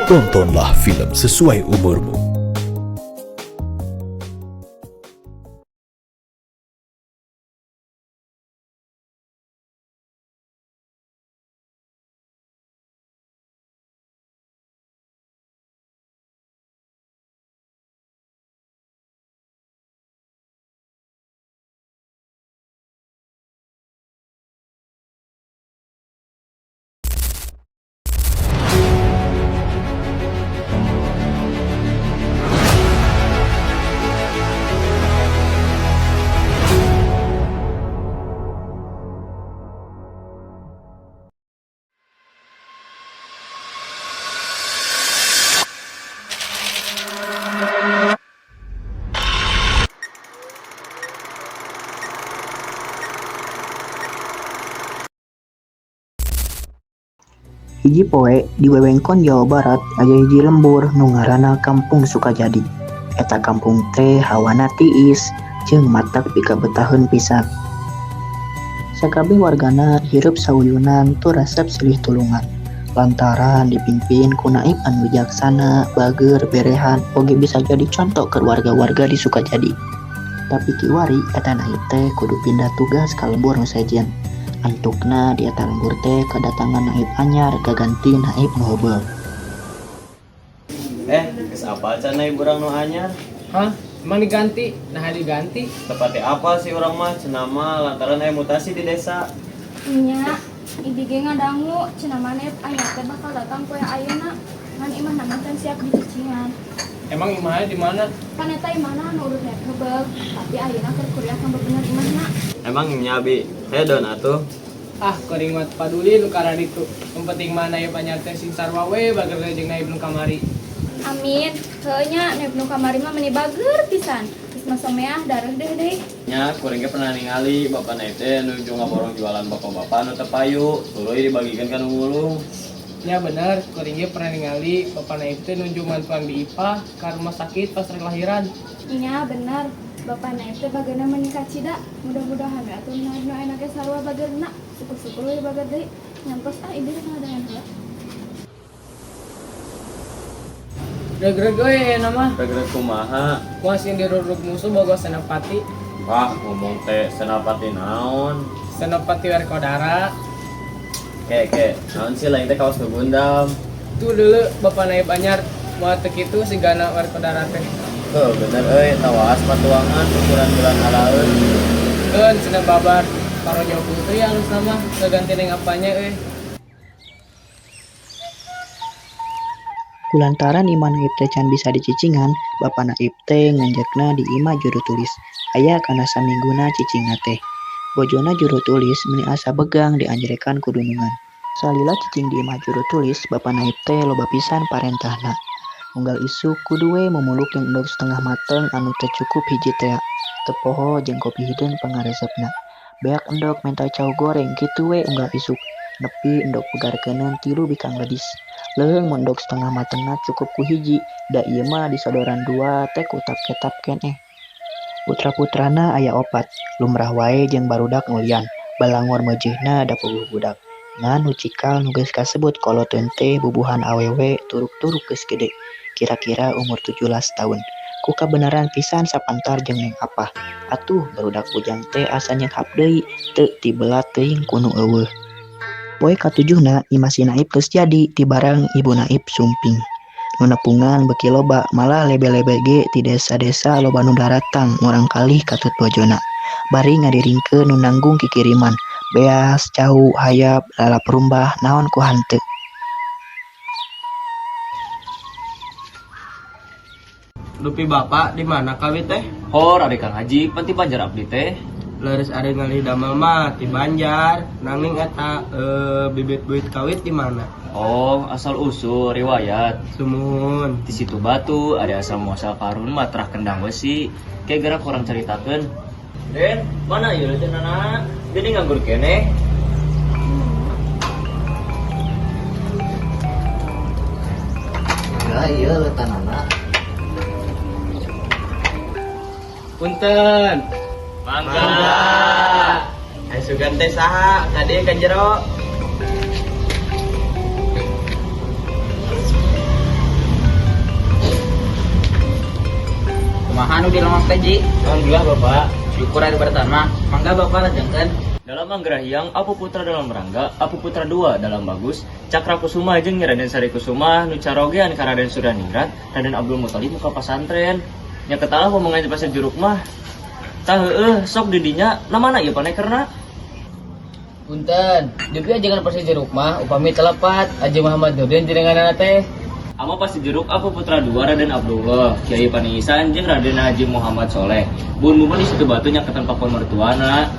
Tontonlah film sesuai umurmu. Hiji poe di wewengkon Jawa Barat aya hiji lembur nu ngaranna Kampung Sukajadi. Eta kampung teh hawana tiis jeung matak pika betaheun pisan. Sakabeh wargana hirup sauyunan tur resep silih tulungan. Lantaran dipimpin ku naib anu bijaksana, bager, berehan, oge bisa jadi contoh ke warga-warga di Sukajadi. Tapi kiwari eta naib teh kudu pindah tugas ka lembur nu sejen. Antukna di eta lembur teh kedatangan naib anyar gaganti naib nu heubeul. Geus apal can naib urang nu anyar? Hah? Emang diganti? Nah diganti? Tepatnya apa sih urang mah cenah mah lantaran aya mutasi di desa. Nya, ibi ge ngadangu cenah maneh anyar teh bakal datang poe ayeuna. Ngan imah nama teh siap dicucingan. Emang imahnya di mana? Kan eta imahna anu urut naik heubeul, tapi ayeuna keur kuliah kan bener imahna. Emang nya bi, hedon atuh. Ah, kuring mah paduli nu karana ditu. Yang penting mah naib anyar teh sing sarua we bager jeung naib nu kamari. Amin. Heuh nya naib nu kamari mah meuni bager pisan. Geus mah someah dareuh deui. Nya kuring ge pernah ningali bapak naib teh nuju ngaborong jualan bapak-bapak nu teu payu, tuluy dibagikeun ka nu ngulung. Ya bener, kuring ge pernah ningali bapak naib teh nuju mantuan bi Ipah ka rumah sakit pas lahiran. Nya bener. Bapak naib teh bagana menikah cida. Mudah-mudahan we atuh naib nu ayeuna ge sarua bageurna. Syukur-syukur we bager deui. Nyantos ieu teh ngadayan heula. Regreg we nama. Regreg kumaha? Kuas yang dirurug musuh boga senapati. Wah, ngomong teh senapati naon? Senapati Werkodara. Ke, naon sih lain teh kaos kegundam. Tuh dulu bapak naib anyar moal teu kitu sigana Werkodara teh. Heuh, bener euy, tawas patuangan ukuran bulan alaeun. Eun cenah babar karo jauh putri anu nama ganti neng apanya euy. Kulantaran imah naib teh can bisa dicicingan, bapak naib teh nganjekna di imah juru tulis. Aya kana samingguna cicingna teh. Bojona juru tulis meuni asa begang dianjrekan ku dunungan. Salila cicing di imah juru tulis, bapak naib teh loba pisan parentahna. Unggal isuk kudu we memuluk yang endog setengah mateng anu teu cukup hiji tea. Teu poho jeung kopi hideung pangaresepna. Beak endog mentai cau goreng kitu we unggal isuk. Nepi endog pegarkeuneun 3 bikang ledis. Leung mun endog setengah matengna cukup ku hiji, da ieu mah disodoran 2 teh ku tapke-tap keneh. Putra-putrana aya 4, lumrah wae jeung barudak nulian. Balangor meujeuhna da puguh budak. Ngan nu cikal nu geus kasebut koloteun teh bubuhan awewe turuk-turuk geus gede. Kira-kira umur 17 tahun. Ku kabeneran pisan sapantar jeung neng apah. Atuh barudak bujang teh asa nyeghap deui, teu tibelat teuing ku nu eueuh. Poe katujuhna imah si naib geus jadi tibarang ibu naib sumping. Nu nepungan beuki loba, malah lebe-lebe ge ti desa-desa loba nu daratang urang kalih katut bojona. Bari ngadiringkeun nu nanggung kikiriman, beas, cau, hayap, lalap rumbah, naon ku hanteu. Dupi bapak di mana kawit teh? Hor adik Kang Haji, panti Banjar abdi teh. Leres ada ngali damel mah di Banjar, nanging eta bibit buit kawit di mana? Oh, asal usul riwayat. Sumun. Di situ batu ada asal muasal karun matrah kendang besi. Kayak gerak orang ceritakeun. Den, mana ieu cenana? Jadi nganggur keneh. Ya ieu letanana. Punten. Mangga. Ayo sugan teh saha? Kade ka jero. Kumaha nu dilemah teh Ji? Alhamdulillah Bapak. Syukur ari bertahan mah. Mangga Bapak lajengkeun. Dalam Anggrahyang, Apu Putra dalam Rangga, Apu Putra 2 dalam Bagus, Cakra Kusuma jeung Raden Sari Kusuma, nu carogean ka Raden Sudaningrat, Raden Abdul Muthalib muka pasantren. Nya ketalah ngomongan di pasar jeruk mah. Tah heueuh sok di dinya, namana ieu panekerna? Punten, deui ajengan Pasir Jeruk mah upami telepat Haji Muhammad Nurdin jenenganna teh. Ama Pasir Jeruk Apu Putra 2 Raden Abdullah, Kiai Paningisan jeung Raden Haji Muhammad Soleh. Bun mumun di situ batu nyaketan pakon mertuana.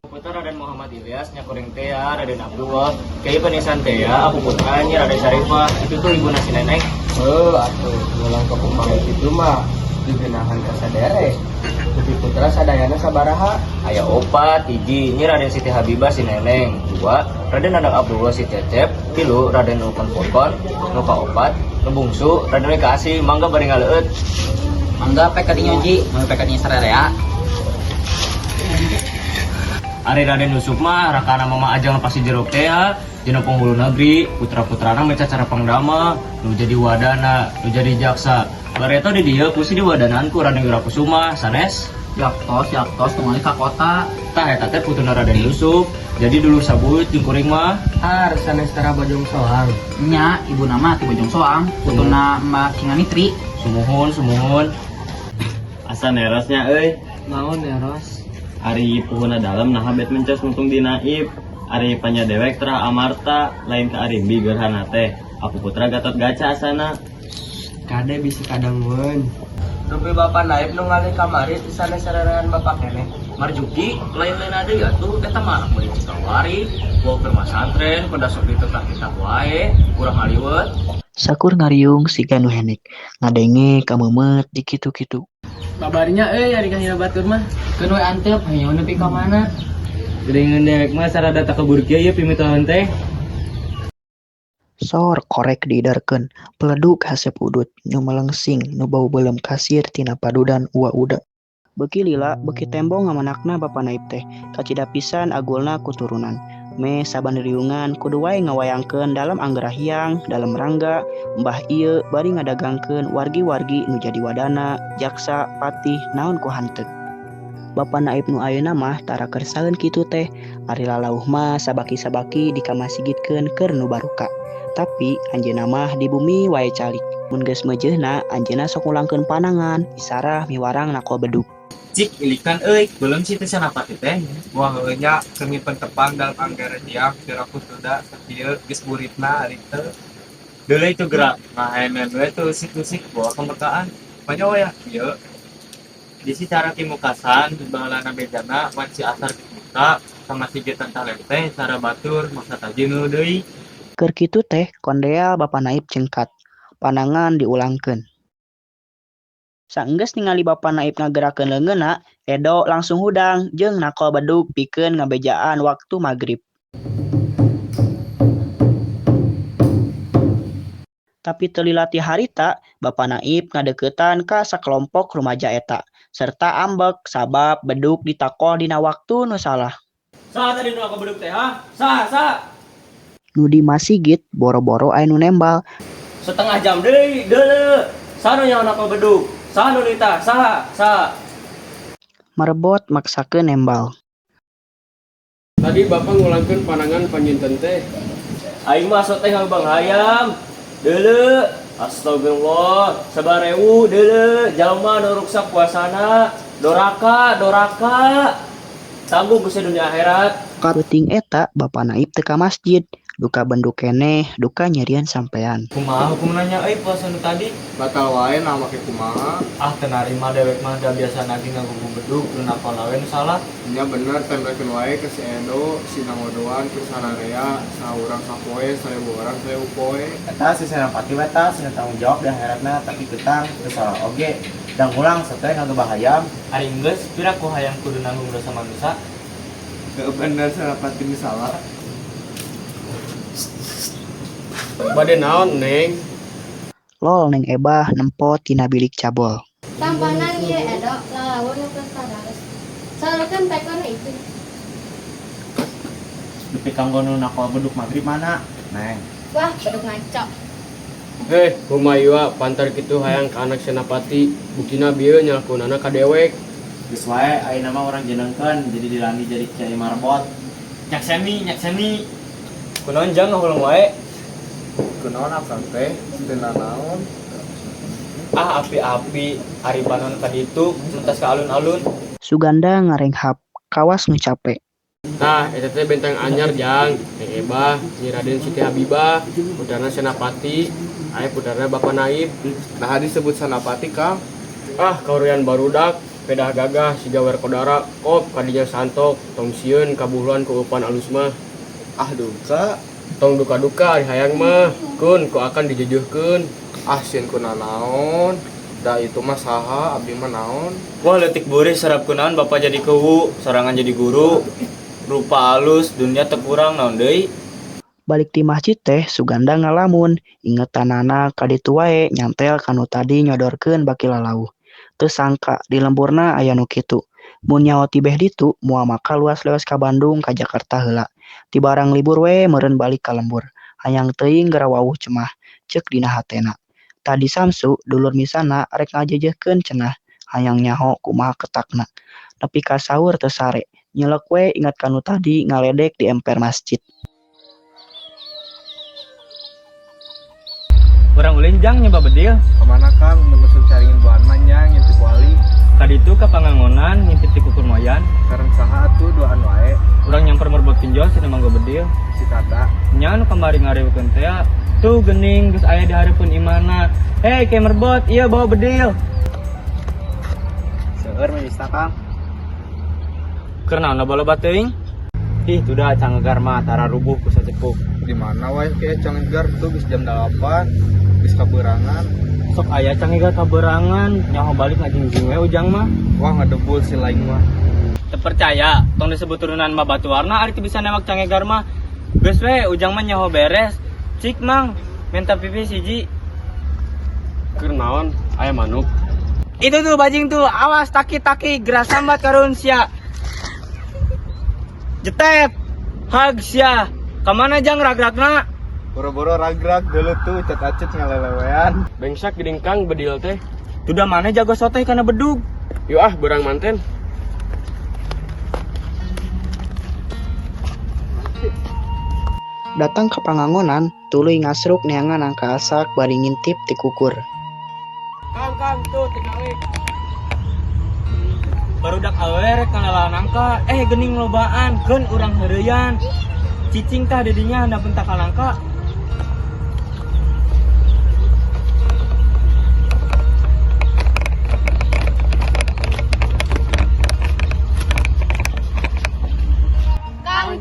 Putra Raden Muhammad Ilyas nyakuring Tea Raden Abdullah, Kiai Paningisan Tea Apu Putra nya Raden Syarifah. Itu tuh ibu nasi nenek. Atuh ngulang ke pamit itu mah digenahan ka sadere. Tapi putra sadayana sabaraha? Aya opat, hiji nyi Raden Siti Habibah si Neneng, 2 Raden Dadang Abdullah si Cecep, 3 Raden Nukon Pokon, nuka opat, nu bungsu Raden Weka Asih, mangga bari ngaleueut. Mangga pek ka dinya Ji, mau pek ka dinya sararea. Ari Raden Yusuf mah rakana mama ajang pasti jeruk teh dina penghulu negeri, putra-putrana meca cara pangdama, nu jadi wadana, nu jadi jaksa. Bareto di dieu kusi diwadananku Raden Wirakusuma sanes. Yaktos tungali ka kota. Tah eta teh putuna Raden Yusuf. Jadi dulu sabut jeung kuring mah Har sanes tara Bojong Soang. Nya ibu nama ti Bojong Soang, putuna Mbak Kingamitri. sumuhun. Asa nerosnya euy. Naon Eros? Ari puhuna dalam nah bet mencas nuntung di naib. Ari panyadewek tra amarta lain ka arimbi gerhana teh. Aku putra Gatot Gaca asana. Kade bisi kadangkeun. Rupi Bapak Naib nu ngalih kamari di sana sarerean Bapak keneh. Marjuki lain-lain ada ya tuh eta mah anak murid Cikawari, gua ke masantren pada sok ditetap kita wae, kurang ngaliwet. Sakur ngariung si Ganu Henek, ngadenge kamemet di kitu-kitu. Kabarnya ari kahina batur mah. Keun we antep hayu nepi ka mana? Geuningan dewek mah sarada tak kebur kieu ye pimitohan teh. Sor korek diidarkeun, peleduk hasep udut, nu melengsing, nu bau belem kasir tina padudan uda. Beuki lila, beuki tembo ngamanakna Bapa Naib teh, kacida pisan agulna kuturunan. Me saban riungan kudu wae ngawayangkeun dalam Anggrahyang, dalam Rangga, mbah ieu bari ngadagangkeun wargi-wargi nu jadi wadana, jaksa, patih, naon ku hanteu. Bapa Naib nu ayeuna mah tara kersaeun kitu teh, ari lalauh mah sabaki-sabaki dikamasjidkeun keur nu baruka. Tapi anjeunna mah di bumi wae calik. Mun geus meujeuhna anjeunna sok ngulangkeun panangan, isarah miwarang nako beduk. Cik ilikan euy, belum sih teh sanapati teh. Wah heunya kami pentepang dalam anggaran yang gerak kuda sakieu geus buritna ari teu. Deuleu itu gerak. Ngahemen we tuh sik-sik bawa kemerkaan. Banyak we ya ieu. Di si cara timukasan di baheulana bejana wanci asar kita sama sigetan talente cara batur masa tajin deui. Keur kitu teh kondea Bapa Naib cengkat. Panangan diulangkeun. Saenggeus ningali Bapa Naib ngagerakeun leungeunna, Edo langsung hudang jeung nako bedug pikeun ngabejaan waktu magrib. Tapi teu lila ti harita, Bapa Naib ngadeuketan ka sakelompok rumaja eta, serta ambek sabab bedug ditakoh dina waktu nu salah. Saha tadi nu aku bedug teh ha? Saha? Nu di masigit boro-boro aya nu nembal. Setengah jam deui, deuleu. Saha nu nyaon aku bedug? Saha nu nita? Saha? Marebot maksakeun nembal. Tadi Bapak ngulangkeun panangan panjinten teh. Aing mah sok teh Bang Hayam. Deuleu. Astagfirullah. 9.000 deuleu. Jalma nu ruksak puasana. Doraka. Tangguh bisa dunia akhirat. Karuting eta Bapa Naib teu ka masjid. Duka benduk keneh, duka nyerian sampean. Kumaha hukum nanya euy puasa nu tadi? Batal wae nah make kumaha. Ah teu narima dewek mah da biasa nagi ngagunggu bedug nu napa lawe nu salah. Nya bener tempelkeun wae ke si Edo, si Nangodoan, ke sararea, saurang sapoe, 1000 orang 1000 poe. Eta si Senapati weta sing tanggung jawab di akhiratna tapi getang teu salah oge. Dan ulang sateuy ngagabahayam. Ari geus pira ku hayang kudu nanggung dosa manusia? Teu bener Senapati salah. Bade naon Neng? Lol Neng Ebah nempot tina bilik cabol. Tampanan ieu Edo lalawan nu geus tadares. Saeureun pekona itu. Dupi kanggo nu nako beduk magrib mana? Neng. Wah, bedug ngaco. Heh, Humayua pantar kitu hayang ke anak senapati. Buktina bieu nyalakunana ka dewek. Geus wae ayeuna mah urang jenengkeun jadi dilani jadi Kiai Marbot. Nyak semi. Kunaon jang ngahulung wae. Kunaon akang teh? Teu naon. Ah api-api ari panon ka ditu mentas ka alun-alun. Suganda ngarenghap, kawas nu capek. Tah, eta teh benteng anyar jang. Ebah, Nyi Raden Siti Habibah, putrana senapati, aya putrana Bapak Naib. Nah disebut Senapati Kang. Ah, kaurian barudak, pedah gagah siga werkodara, kop kadinya santok, tong sieun kabuhluan ku upan alus mah. Ah duka. Tong duka-duka ari hayang mah, kun ku akan dijejuhkeun. Ah sieun kunaon. Da itu mah saha abdi mah naon. Wah leutik beurih sarap kunaon bapak jadi kewu, sorangan jadi guru. Rupa alus, dunia teu kurang naon deui. Balik di masjid teh Suganda ngalamun, ingetanana kaditu wae nyantel kanu tadi nyodorkeun baki lalauh. Teu sangka di lemburna aya nu kitu. Mun nyaho tibeh ditu moal maka luas leos ka Bandung ka Jakarta heula. Ti barang libur we meureun balik ka lembur. Hayang teuing geura wawuh cenah, ceuk dina hatena. Tadi Samsu dulur misana rek ngajejehkeun cenah, hayang nyaho kumaha ketakna. Nepi ka saur teu sare, nyelek we ingat kanu tadi ngaledek di emper masjid. Urang ulin jang nyoba bedil. Kemana Kang? Menusun caringin bahan manyang yang tipu ali. Kaditu ka pangangonan ngintip ti kukur moyan. Kareng saha atuh doan wae. Urang nyamper merbot pinjol cenah mangga bedil. Si Tata. Nya nu kamari ngareukeun teh tuh geuning geus aya di hareupeun imana. Hei ke merbot, ieu bawa bedil. Seueur mista Kang. Keur naon loba teuing? Ih, tuh canggegar mah tara rubuh ku sacepuk. Di mana wae ke Canggar tuh geus jam 8. Geus kaberangan. Sok aya canggegar kaberangan, nyaho balik ngajing-jing we ujang mah. Wah ngadebul si lain mah. Teu percaya, tong disebut turunan mah batuwarna ari teu bisa nembak canggegar mah. Geus we ujang mah nyaho beres. Cik mang, minta pipis hiji. Keur naon? Aya manuk. Itu tuh bajing tuh, awas taki-taki geras sambat karun sia. Jetep, hag sia. Kamana jang rag-ragna? Boro-boro ragrag dulu tuh cet-acet ngalelewean. Bengsak geuning Kang bedil teh. Tuda mana jago soteh kana bedug. Yuk ah, berang manten. Datang ke pangangonan, tuluy ngasruk neangan angka asak bari ngintip ti kukur. Kang tuh tinggalin. Barudak awe rek ngalalaan angka, geuning lobaan, keun urang heureuyan. Cicing tah dedinya handapeun tak kalangka.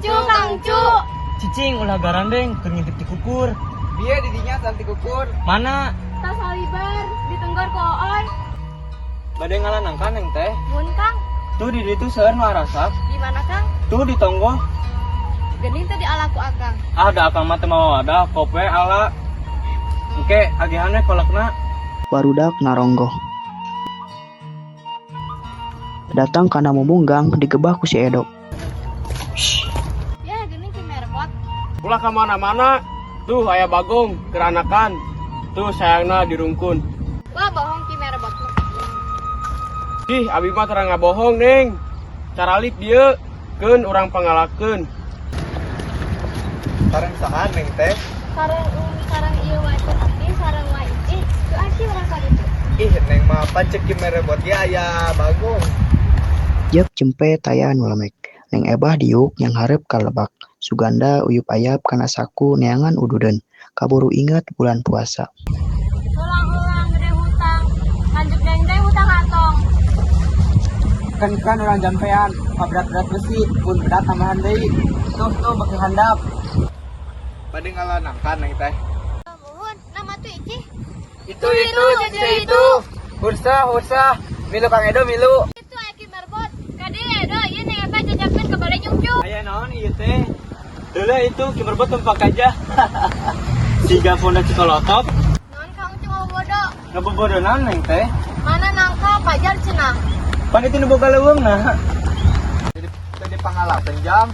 Kangcu. Cicing ulah garandeng keur ngintip ti kukur. Bieu didinya santi kukur. Mana? Tas haliber ditenggor ku Ooy. Bade ngalan angka neng teh. Mun Kang, Tuh di ditu seueur nu arasak. di mana Kang? Tuh di tonggo. Geuning teh di alaku Akang. Da akang mah teu mau ada, kope ala. Engke agihan we kolekna. Barudak naronggoh. Datang kana mumunggang digebah ku si Edo. Ya geuning ki merebot. Ulah ka mana-mana. Tuh aya bagong keranakan. Tuh sayangna dirungkun. Wah bohong ki merebot. Ih, abi mah terang ngabohong, Neng. Caralik dieu, keun urang pangalakeun. Kareng saha neng teh? Sareng ieu wae teh aki, sareng wae iki. Teu aki urang ka ditu. Ih neng mah pancek ki merebot ya aya bagong. Jep jempe taya nu lemek. Neng Ebah diuk yang hareup ka lebak. Suganda uyup ayap kana saku neangan ududeun. Kaburu inget bulan puasa. Ulang-ulang gede hutang. Lanjut deng hutang atong. Kan orang jampean, berat-berat besi, pun berat tambahan deui. Tuh beki handap. Bade ngalanangkan neng teh. Muhun, nama tuh iki. Itu. Hursa. Milu Kang Edo milu. Itu aki merebot. Kade Edo, ieu neng Eva jajakeun ka balai nyungcu. Aya naon ieu teh? Deuleu itu kimerbot tempat aja. Siga pondok cikolotop. Non Kang cuma bodoh. Ngebobodo naon neng teh? Mana nangka pajar cenah. Pan itu nu boga leuweungna. Jadi pangalapan jam.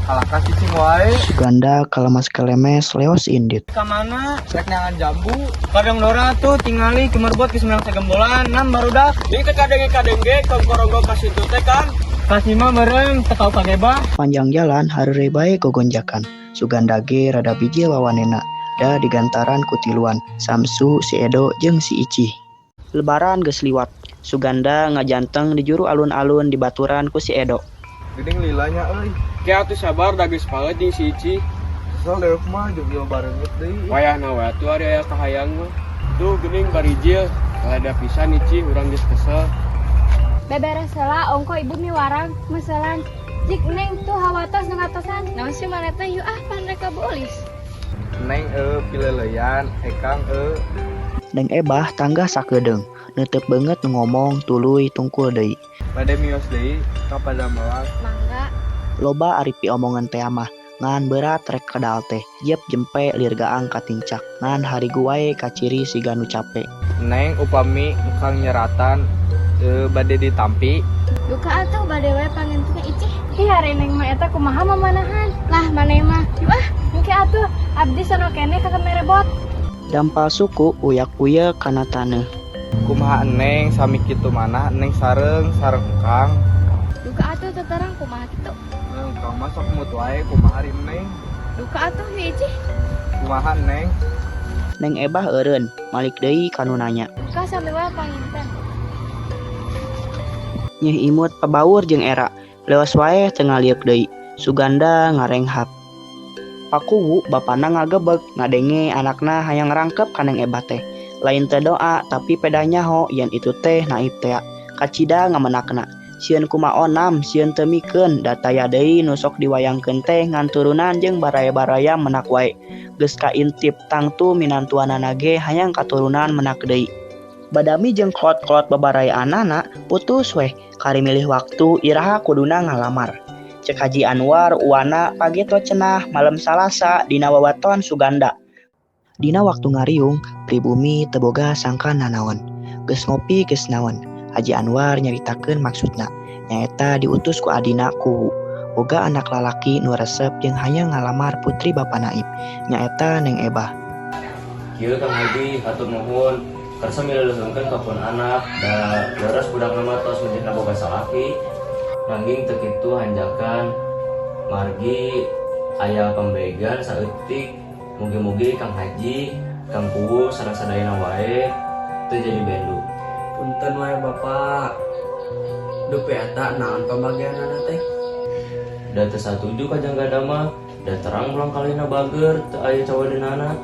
Alaka cicing wae. Suganda kalemas-kelemes leos indit. Kamana? Rek nangan jambu. Kadang Dora tuh tingali kemerbot ke semenang segembolan, nan barudak. Ini kadenge kongkoronggo kasih tuh teh Kang. Kasih mah bareng, tekau kageba. Panjang jalan hareureui bae gogonjakan. Suganda ge rada biji wawanena. Da digantaran kutiluan Samsu, si Edo, jeung si Ici. Lebaran geus liwat. Suganda ngajanteng di juru alun-alun di baturan ku si Edo. Geuning lilanya euy. Kayak atuh sabar da geus palet jeung si Ici. Asal deuk mah jeung ieu bareungeut deui. Wayahna we atuh ari aya kahayang mah. Tuh geuning barijil. Ada pisan Ici urang geus kesel. Beberes heula ongko ibu miwarang meselan. Jik neng tuh hawatos ngatosan. Naon sih mana teh yuk pan reka beulis. Neng pileleyan, Ekang Neng Ebah tangga sakedeung. Neuteuk beungeut nu ngomong tuluy tungkul deui. pada mios deui ka padamelan. Mangga. Loba ari piomongan teh mah ngan berat rek kedal teh. Jep jempe lir gaang katincak. Ngan harigu wae kaciri siga nu capek. Neng upami kang nyeratan bade ditampi. Duka atuh bade we pangentunnya Icih. Ih hari neng mah eta kumaha mamanahan. Lah maneh mah. Yuk mugi atuh abdi sono kene ka merebot. Dampal suku uyak-uyak kana taneuh. Kumaha neng sami kitu manah neng sareng Kang. Duka atuh teterang kumaha kitu. Neng Kang masak mut wae kumaha ri neng. Duka atuh wi Icih. Kumaha neng? Neng Ebah eureun malik deui kanu nanya. Duka sambil wae panginten. Nyeh imut pabaur jeung era. Leos wae teu ngaliuk deui. Suganda ngarenghap. Pakuwu bapana ngagebeg ngadenge anakna hayang ngarangkep ka Neng Ebah teh. Lain teh doa tapi peda nyaho yen itu teh naib teh. Kacida ngamenakna. Sieun kumaonam sieun teu mikeun da taya deui nu sok diwayangkeun teh ngan turunan jeung baraya-baraya menak wae. Geus kaintip tangtu minantuanana ge hayang katurunan menak deui. Badami jeung klot-klot babaraya anana putus weh kari milih waktu iraha kuduna ngalamar. Cek Haji Anwar uwana pageto cenah malam Salasa dina wawaton Suganda. Dina waktu ngariung pribumi teu boga sangka nanaon. Geus ngopi geus naon. Haji Anwar nyaritakeun maksudna. Nyaeta diutus ku adina ku boga anak lalaki nu resep jeung hayang ngalamar putri Bapa Naib. Nyaeta Neng Ebah. Kieu Kang Haji hatur nuhun. Karsa mileuleungkeun ka pun anak da leres budak mah tos menjadi boga salaki. Nanging teu kitu hanjakan margi aya pambegan saeutik. Mugi-mugi Kang Haji, Kang Kuwu sareng sadayana wae teu jadi bendu. Punten wae Bapak. Dupe eta naon pambagianana teh? Da teu satuju ka janggada mah, da terang ulang kalina bager teu aya cawadeunana.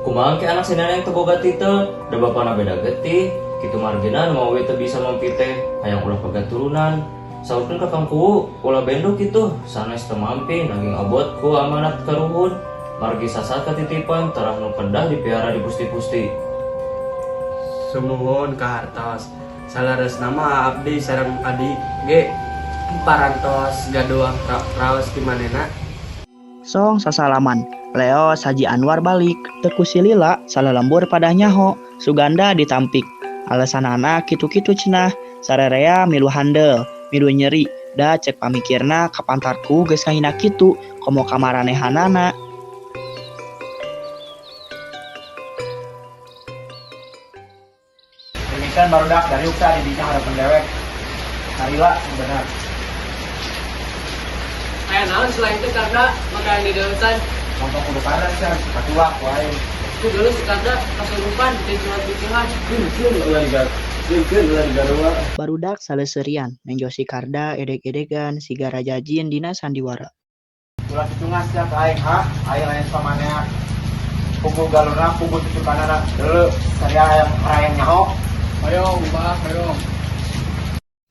Kumaha ke anak sinana teu boga titel, da bapana beda getih, kitu margina nu we teu bisa mampi teh hayang ulah boga turunan. Saurkeun ka Kang Kuwu, ulah bendu kitu, sanes teu mampi nanging abot ku amanat karuhun. Margi sasat katitipan tarah nu kedah dipiara di pusti-pusti. Sumuhun ka hartos. Salaresna mah abdi sareng adik ge parantos gaduh raos ti manehna. Song sasalaman. Leos Haji Anwar balik. Teu kusilila salalembur pada nyaho. Suganda ditampik. Alesanana kitu-kitu cenah. Sarerea milu handel, milu nyeri. Da cek pamikirna kapantarku geus ngahina kitu komo kamaranehanana. Demikian barudak dari uksa di bidang harapan dewek. Harila benar. Aya naon selain itu karena makanan di daunsan. Untuk kudu kada sih katuak wae. Itu dulu sekarang kasurupan di surat pikiran. Barudak saleserian Neng Josi Karda edeg-edegan siga rajajin dina sandiwara. Ulah hitungan setiap aing aing lain pamanea. Pukul galuna, pukul tujukanana. Dulu saya hayang nyaho. Ayo Mbah, ayo.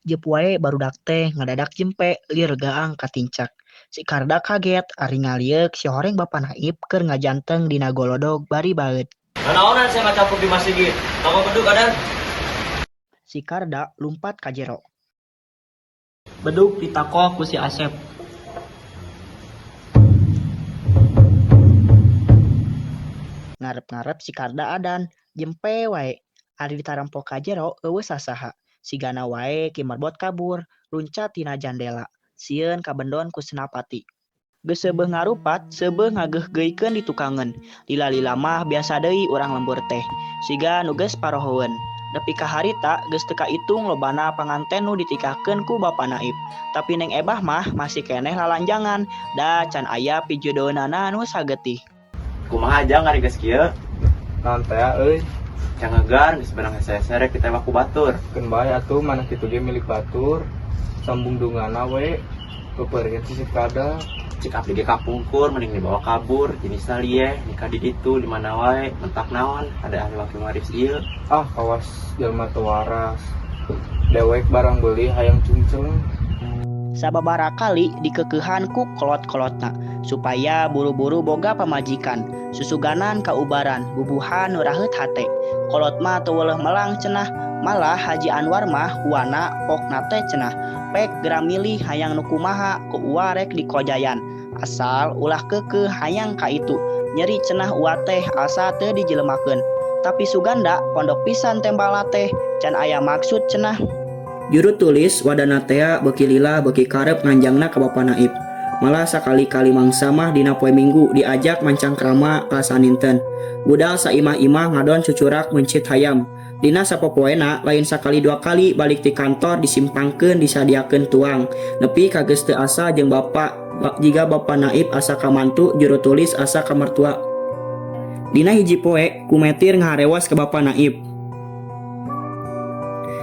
Jep wae barudak teh ngadadak jempe lir gaang katincak. Si Karda kaget ari ngaliek si horeng Bapa Naib keur ngajanteng dina golodog bari baeut. Nanaonan saya ngacapuk di masjid. Kamu beduk ada? Si Karda lumpat ka jero. Beduk ditako ku si Asep. Ngarep-ngarep si Karda adan, jempe wae. Ari ditarampok ka jero eueuh sasaha. Sigana wae ki marbot kabur, luncat tina jandela. Sieun kabendon ku senapati. Geus seubeuh ngarupat, seubeuh ngageuh-geuikeun di tukangan. Lila-lila mah biasa deui urang lembur teh. Siga nu geus parohoeun. Nepi ka harita geus teu kaitung lobana panganten nu ditikakeun ku Bapa Naib. Tapi Neng Ebah mah masih keneh lalanjangan, da can aya pijodohna nu sagetih. Kumaha aja ngari geus kieu? Naon teh euy? Cangegan geus benang sere kita mah ku batur. Keun bae atuh mana kitu ge milik batur. Sambung dungana we. Kepeureukeun sisik kada. Cik abdi ge kapungkur mending dibawa kabur jenis lieh nikah di ditu di mana wae mentak naon ada ahli wakil waris ieu. Ah, kawas jalma teu waras. Dewek barang beli hayang cungcung. Sababaraha kali dikeukehan ku kolot-kolotna supaya buru-buru boga pamajikan. Susuganan kaubaran bubuhan nu raheut hate. Kolot mah teu weuleuh melang cenah, malah Haji Anwar mah uwana pokna teh cenah. Pek geura milih hayang nu kumaha ku uwa rek dikojayan. Asal ulah keukeuh hayang ka itu. Nyeri cenah uwa teh asa teu dijelemakeun. Tapi Suganda pondok pisan tembala teh can aya maksud cenah. Juru tulis wadana tea beuki lila beuki karep nganjangna ka Bapa Naib. Malah sakali-kali mangsa mah dina poe Minggu diajak mancang krama ka saninten. Budal saimah-imah ngadon cucurak mencit hayam. Dina sapopoena lain sakali dua kali balik ti kantor disimpangkeun disadiakeun tuang. Nepi ka geus teu asa jeung bapa jiga Bapa Naib asa ka mantu juru tulis asa ka mertua. Dina hiji poe kumetir ngaharewas ka Bapa Naib.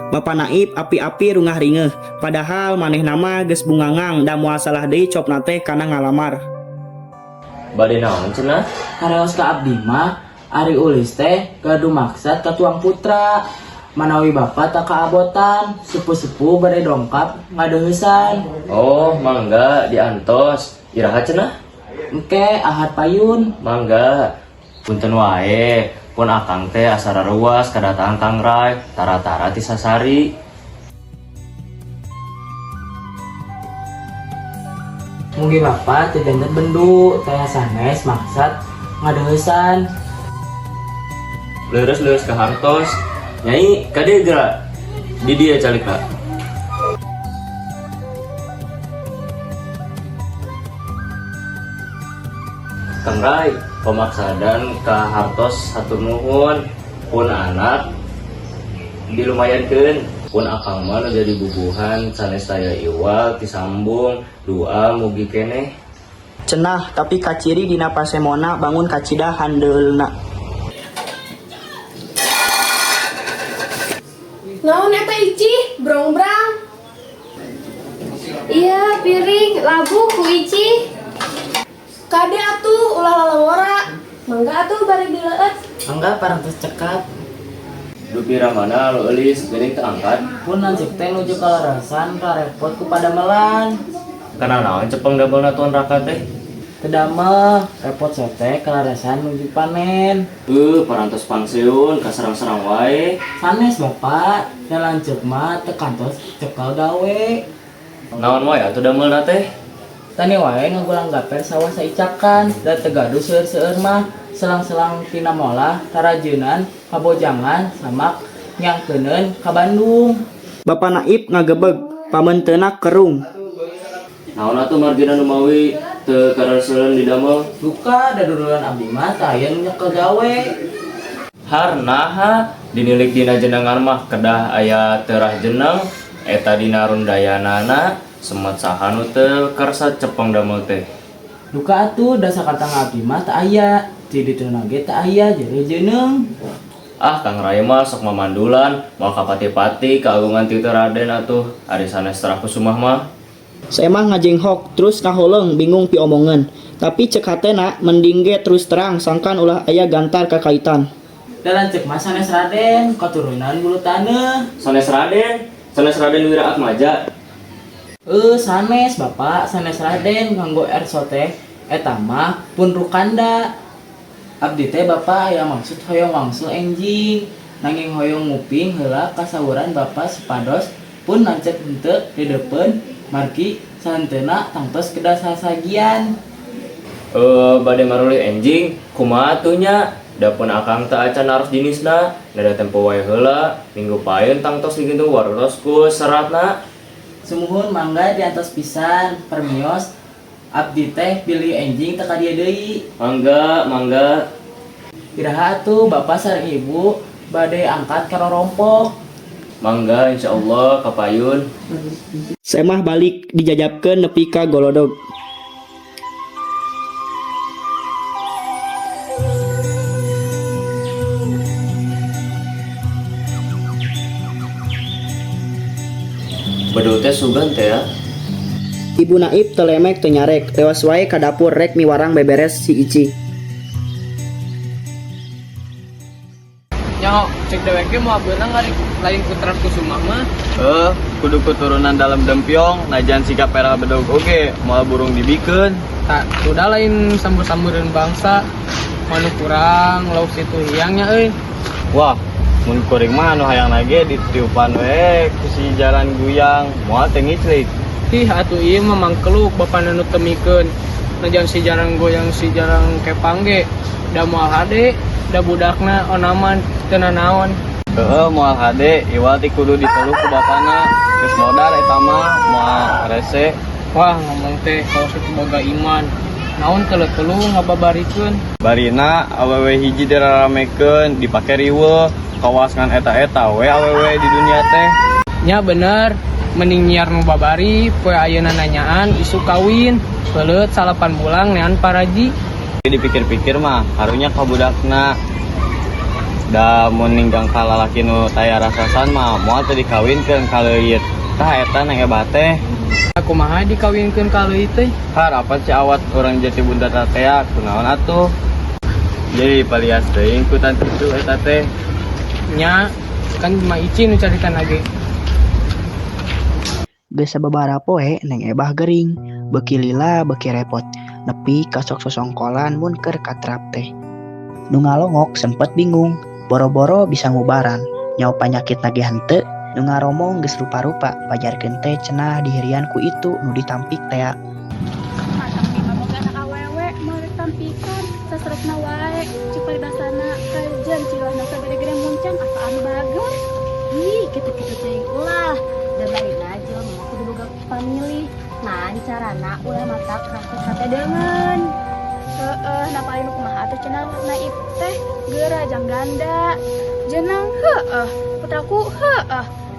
Bapa Naib api-api rungah ringeuh, padahal maneh nama geus bungangang da moal salah deui copna teh kana ngalamar. Bade naon cenah? Kareos ka abdi mah ari ulis teh gaduh maksad ka tuang putra. Manawi bapa tak kaabotan, sepuh-sepuh bade dongkap ngadeuheusan. Oh, mangga diantos. Iraha cenah? Engke ahad payun. Mangga. Punten wae. Pun akang teh asa raruas kadatangan Kang Rai, tara-tara ti sasari. Mugi bapa teu janten bendu, teh sanes maksad ngadeuheusan. Leres-leres ke hartos. Nyai, kade geura di dia calika. Kang Rai, pemaksadan ka hartos hatur nuhun. Pun anak dilumayankeun. Pun akang mah jadi bubuhan sanes saya iwal disambung doa mugi keneh. Cenah tapi kaciri dina pasemona bangun kacida handeulna. Naon eta Ici? Brong-brang. Iya, piring, labu ku Ici. Kade atuh ulah lalawara. Mangga atuh bari dileueut. Mangga parantos cekap. Dupira mana lo eulis geuning teu angkat. Pun lanceuk teh nuju kalarasan karepot ku padamelan. Kana naon cepeng dabelna tuan raka teh? Teu damel, repot sete kalarasan nuju panen. Parantos pangsiun kasarang-sarang wae. Sanes Bapak, da lanceuk mah teu kantos cekal gawe. Naon wae atuh damelna teh? Tani wae ngagulang gaper sawah saicakan, da teu gaduh seueur-seueur mah. Selang-selang tina molah, tarajeunan, kabojangan, samak nyangkeuneun ka Bandung. Bapa Naib ngagebeg, pamenteuna kerung. Naon atuh margina nu mawi teu karaseuleun di damel? Duka dadudulan abdi mah teu aya nu nyekel gawe. Harnaha dinilik dina jenengan mah kedah aya terah jeneng eta dina rundayanana semet saha nu teu karsa cepeng damel teh. Duka atuh da sakatang abdi mah teu aya, di dituna ge teu aya jere jeuneng. Ah Kang Rai mah sok mamandulan, moal ka pati-pati kaagungan ti teu Raden atuh ari sanes terah kusumah mah. Saya mah ngajenghok terus kaholeng bingung pi omongan. Tapi cek hatena mending ge terus terang sangkan ulah aya gantar kakaitan. Da lanceuk mah sanes Raden katurunan bulu taneuh. Sanes Raden Wiraatmaja. Sanes Bapak, sanes Raden nganggo erso teh eta mah pun rukanda. Abdi teh Bapak aya maksud hoyong wangsul enjing, nanging hoyong nguping heula kasawuran Bapak supados pun lanceuk henteu dideupeun margi sahenteuna tangtos kedah sasagian. Bade maruli enjing, kumaha atuh nya? Dapun akang teu acan harus jenisna, nada tempo wae heula, minggu paeun tangtos digintu wartos ku seratna. Sumuhun mangga diantos pisan permios Abdi teh pilih enjing teka dia deui. Mangga. Iraha atuh bapak sareng ibu bade angkat ka rorompo. Mangga insyaallah kapayun. Semah balik dijajabkeun nepi ka golodog. Bedul teh sugan teh ya. Ibu Naib telemek teu nyarek, lewas wae ka dapur rek miwarang beberes si Ici. Nyaho, cek deweke mau beunang ari lain putra kusuma mah. Kudu keturunan dalam Dempyong, najan sikap perah bedog oge, moal burung dibikeun. Tak, udah lain sambur-sambureun bangsa. Manu kurang lauk situ hiangnya euy. Wah, mun kuring mah anu hayang nage ditiupan we ku si jalan guyang, moal teu ngiclik. Ih, atuh ieu mah mangkeluk bapana nu temikeun. Najan si jarang goyang si jarang kepang ge. Da moal hade, da budakna onaman teu nanaon. Moal hade, iwal ti kudu diteluh ku bapana. Geus modal eta mah moal rese. Wah, ngomong teh kalau situ boga iman. Naon telu-telu ngababarikeun. Barina awewe hiji diraramekeun, dipake riweuh, kawas ngan eta-eta we awewe di dunia teh. Nya bener, mending nyiar nu babari, poe ayeuna nanyaan isu kawin. Beuleut 8 bulan nean paraji. Dipikir-pikir mah harunya ka budakna. Da mun ninggang ka lalaki nu taya rasasan mah moal teu dikawinkeun ka leuit. Tah eta nang hebat teh. Kumaha dikawinkeun ka leuit teh? Harapan si awat orang jati bunda teh kunaon atuh. Jadi palias teuing ku tantu eta teh. Nya kan mah Ici nu caritan lagi. Geus sababaraha poe Neng Ebah gering, beuki lila beuki repot, nepi ka sok sosongkolan mun keur katrap teh. Nu ngalongok sempet bingung, boro-boro bisa ngubaran, nyawa panyakit nage henteu, nu ngaromong geus rupa-rupa, pajarkeun teh cenah dihirian ku itu nu ditampik teh. Matang di mamoga anak awewe mari tampikan sasresna wae cipari dasana kajen cilahna sagede-gede muncang asaan bagus. Ih, gitu-gitu teh ulah. Dan lain aja mah kudu boga pamilih. Nah, carana ulah matak raket hate deungeun. Napalin kumaha atuh cenah Naib teh geura jang ganda. Jeneng putraku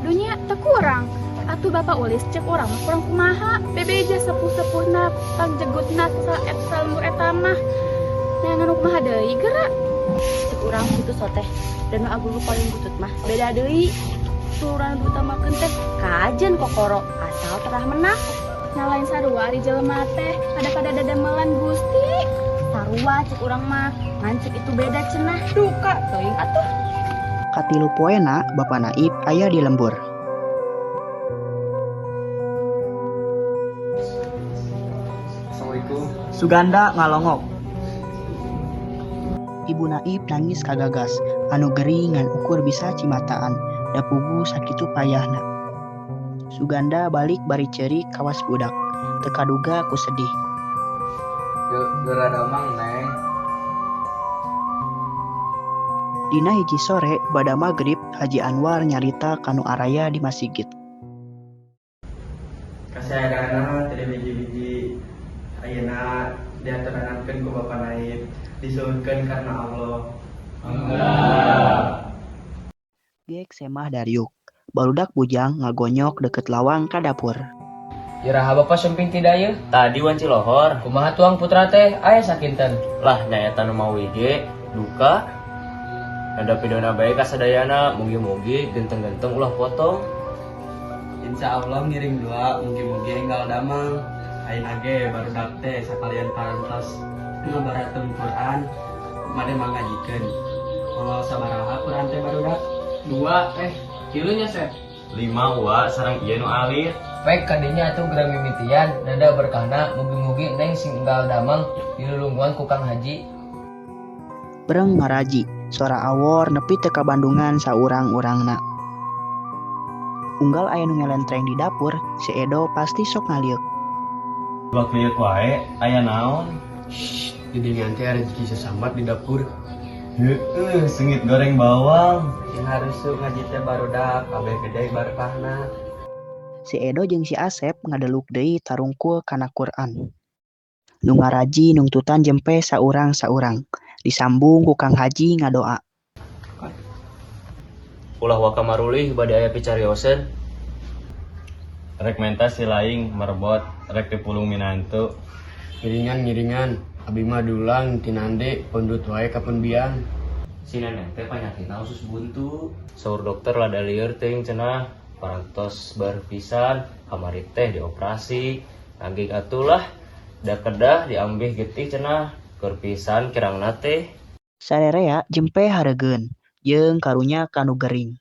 dunya teu kurang. Atuh Bapak Ulis cek urang mah kurang kumaha. Bebeja sepuh-sepuhna pangjegutna salmur eta mah. Nah anu kumaha deui geura. Cek urang kitu soteh. Dan nu agung paling butut mah beda deui. Turun diutamakeun teh kajen kokoro asal terah menang. Nah lain sarua ari jelema teh kada dadamelan Gusti. Sarua cek urang mah ngancik itu beda cenah. Duka teuing atuh. Katilu poena Bapak Naib aya di lembur. Assalamualaikum. Suganda ngalongok. Ibu Naib nangis kagagas, anu gering ngan ukur bisa cimataan, da pugu sakitu payahna. Suganda balik bari ceurik kawas budak, teu kaduga ku sedih. Geura damang neng. Dina hiji sore bada magrib Haji Anwar nyarita kanu araya di masjid. Kasayanganna teu biji-biji ayeuna diaturanakeun ku Bapak Naib, disuhunkeun karena Allah. Gek semah Daryuk, barudak bujang ngagonyok deket lawang ka dapur. Iraha Bapak semping tidak ya? Tadi wanci lohor. Kumaha tuang putra teh aya sakinten. Lah nyaeta nu mau wige duka. Ada pidona bae kasadayana, mugi-mugi genteng-genteng ulah potong. Insya Allah ngiring doa, mugi-mugi enggal damang. Ayeuna ge barudak teh sakalian parantos ngabarateun Quran, made mangajikeun. Kalau sabaraha Quran teh barudak? 2 kilunya seh. 5 wa sareng ieu nu alit. Pek kadinya atuh gerang mimitian, dada berkahna mugi-mugi neng sing enggal damang dilulungguan ku Kang Haji. Bereng ngaraji, suara awor nepi teu ka Bandungan saurang-urangna. Unggal aya nu ngelentreng di dapur, si Edo pasti sok ngaliuk. Bak liuk wae, aya naon? Jadi nanti ada rezeki sesambat di dapur. Heueuh, sengit goreng bawang. Yang harus ngaji teh barudak, abeh gede barkahna. Si Edo jeung si Asep ngadeluk deui tarungkul kana Quran. Nu ngaraji nungtutan jempe saurang-saurang. Disambung ku Kang Haji ngadoa. Ulah waka marulih bade aya picariosen. Rek mentas si laing merebot rek dipulung minantu. Ngiringan abi mah dulang tinande pondut wae ka punbian. Si nenek teh panyakitna usus buntu. Saur dokter lada lieur teuing cenah. Parantos berpisan kamari teh dioperasi. Naging atulah da kedah diambih getih cenah. Keur pisan kirangna teh. Sarerea jempe haregeun jeung karunya kanu gering.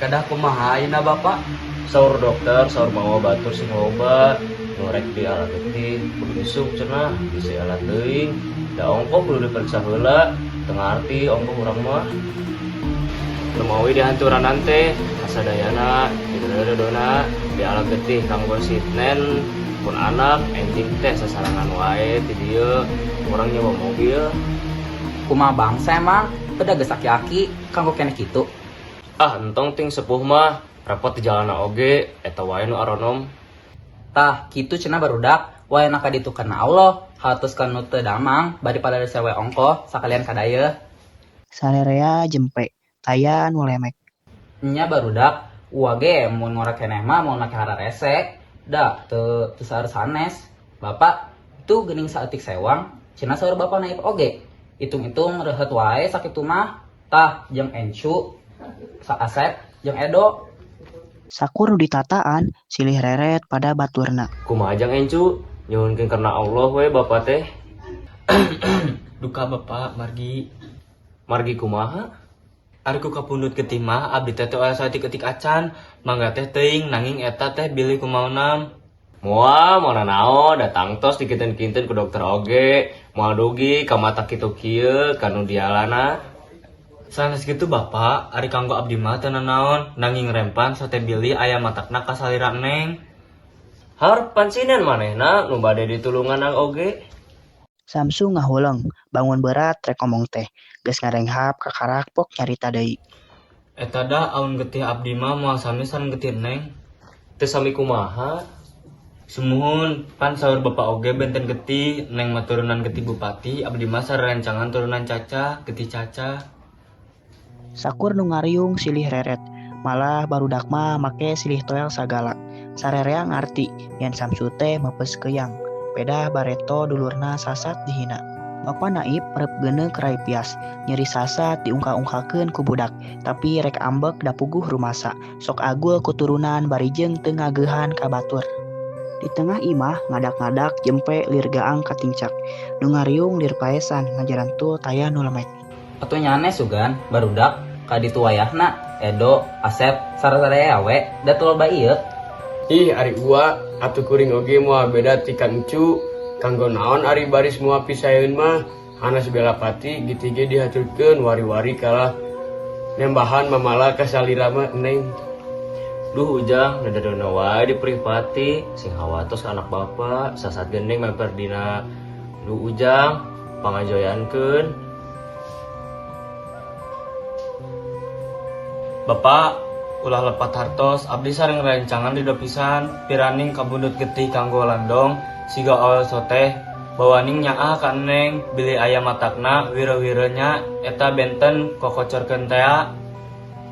Kadah kumaha ayeuna Bapak? Saur dokter, saur bawa batur sing loba. Norek di alat getih, kudu disuk cenah, bisi alat teuing. Da ongko kudu diperiksa heula, teu ngarti ongko urang mah. Lemawi di hanturanan teh, asadayana, didodona, di alat getih kanggo sitnen, pun anak, enjing teh sasarangan wae ti dieu. Urang nyewa mobil. Kumaha bangsa emang beda geus aki-aki kanggo keneh kitu. Ah, entong ting sepuh mah, repot di jalana oge, eta wae nu aronom. Tah kitu cenah barudak wae na kaditu kana Allah hatuskeun nu teu damang bari pada sewe ongkoh sakalian kadayeuh. Sarerea jempe taya nu lemek. Nya barudak uage mun ngorek keneh mah mun make hara resek da teu saeur sanes. Bapak itu geuning saeutik sewang cenah saeur bapak naib oge. Hitung-hitung rehet wae sakitu mah. Tah jeung Encu, Sa Asep, jeung Edo. Sakur nu ditataan silih reret pada baturna. Kumaha jang encu, nyuhunkeun karena Allah we Bapak teh. Duka Bapak margi. Margi kumaha? Ari ku kapundut getih mah abdi teh teu aya saeutik-eutik acan, mangga teh teuing nanging eta teh bilih kumaonam. Moal naon datang tos dikinten-kinten ku dokter oge, moal dugi ka mata kitu kieu kanu dialana. Sanes gitu Bapak, ari kanggo abdi mah teu nanaon, nanging rempan sate bilih aya matakna ka salira Neng. Harpan sinen manehna nu bade ditulungan oge. Samsu ngahuleng, bangun berat rek ngomong teh. Geus ngarenghap ka karakpok nyarita deui. Eta da aun getih abdi mah moal sami sareng getih Neng. Teu sami kumaha? Sumuhun, pan saur Bapak oge benten getih, Neng mah turunan getih bupati, abdi mah sarencangan turunan Caca, getih Caca. Sakur nu ngariung silih reret, malah barudak mah make silih toel sagala. Sarerea ngarti yen Samsu teh mepes keuyang. Peda bareto dulurna sasat dihina. Bapak Naib rep geuneuh rai pias, nyeri sasat diungka-ungkakeun ku budak, tapi rek ambek da puguh rumasa. Sok agul kuturunan barijeng teu ngageuhan ka batur. Di tengah imah ngadak-ngadak jempe lir gaang katincak. Nu ngariung lir paesan ngajarantul taya nu lemek. Atuh nyane sugan barudak kaditu wayahna Edo, Asep, sararea we da tuluy ieu. Ih, ari gua atuh kuring oge moal beda ti Kancu. Kanggo naon ari baris moal pisaheun mah? Hanas bela pati gitige dihaturkeun wari-wari kalah nembahan mamala ka salira mah Neng. Duh ujang nadadona wae di privati sing hawatos ka anak bapak sasat gendeng memper dina. Duh ujang pangajoyankeun. Bapak, ulah lepat hartos, abdi sareng rencangan di pisan, piraning kabundut getih kanggo landong, siga awal soteh, bawaning nyaah ka Neng, bilih aya matakna, wira-wiranya, eta benten kokocorkeun tea.